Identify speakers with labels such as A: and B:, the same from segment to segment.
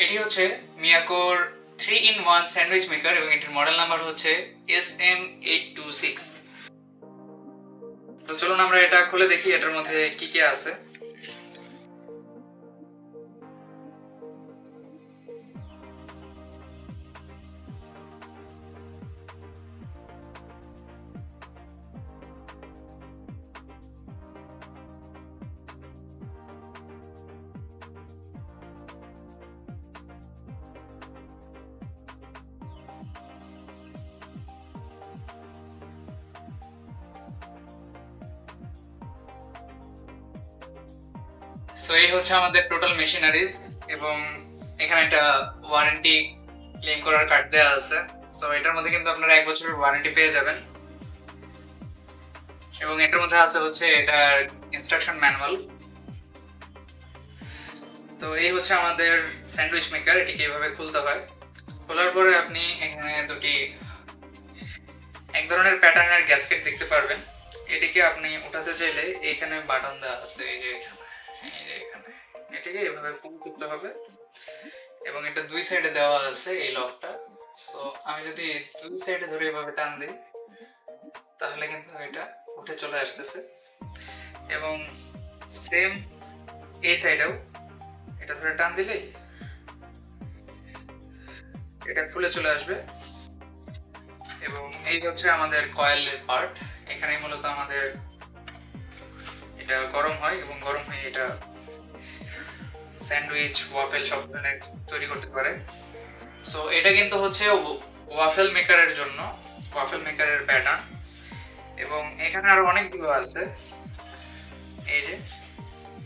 A: এটি হচ্ছে মিয়াকোর 3-in-1 sandwich maker এবং এটির মডেল নাম্বার হচ্ছে SM826। তো চলুন আমরা এটা খুলে দেখি এটার মধ্যে কি কি আছে। সো এই হচ্ছে আমাদের টোটাল মেশিনারিজ এবং এখানে একটা ওয়ারেন্টি ক্লেম করার কার্ড দেওয়া আছে। সো এটার মধ্যে কিন্তু আপনারা 1 বছরের ওয়ারেন্টি পেয়ে যাবেন এবং এটার মধ্যে আছে হচ্ছে এটার ইনস্ট্রাকশন ম্যানুয়াল। তো এই হচ্ছে আমাদের স্যান্ডউইচ মেকার, এটিকে এইভাবে খুলতে হয়। খোলার পরে আপনি এখানে দুটি এক ধরনের প্যাটার্নের গ্যাসকেট দেখতে পারবেন। এটিকে আপনি উঠাতে চাইলে এইখানে বাটন দেওয়া আছে, এই যে এখানে এটিকে এভাবে পুল করতে হবে এবং এটা দুই সাইডে দেওয়া আছে এই লকটা। সো আমি যদি দুই সাইডে ধরে এভাবে টান দিই তাহলে কিন্তু এটা উঠে চলে আসতেছে এবং সেম এই সাইডেও এটা ধরে টান দিলেই এটা খুলে চলে আসবে। এবং এই হচ্ছে আমাদের কয়েলের পার্ট। এখানে মূলত আমাদের এটা গরম হয় এবং গরম হয়ে এটা স্যান্ডউইচ ওয়াফেল সব ধরনের তৈরি করতে পারে। সো এটা কিন্তু হচ্ছে ওয়াফেল মেকারের জন্য, ওয়াফেল মেকারের প্যাটার্ন। এবং এখানে আরো অনেকগুলো আছে, এই যে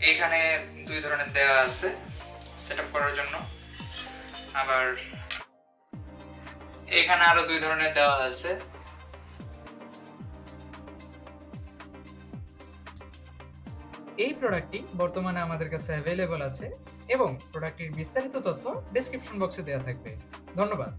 A: এইখানে দুই ধরনের দেওয়া আছে সেটআপ করার জন্য, আবার এখানে আরো দুই ধরনের দেওয়া আছে।
B: এই প্রোডাক্টটি বর্তমানে আমাদের কাছে অ্যাভেলেবল আছে এবং প্রোডাক্টটির বিস্তারিত তথ্য ডেসক্রিপশন বক্সে দেওয়া থাকবে। ধন্যবাদ।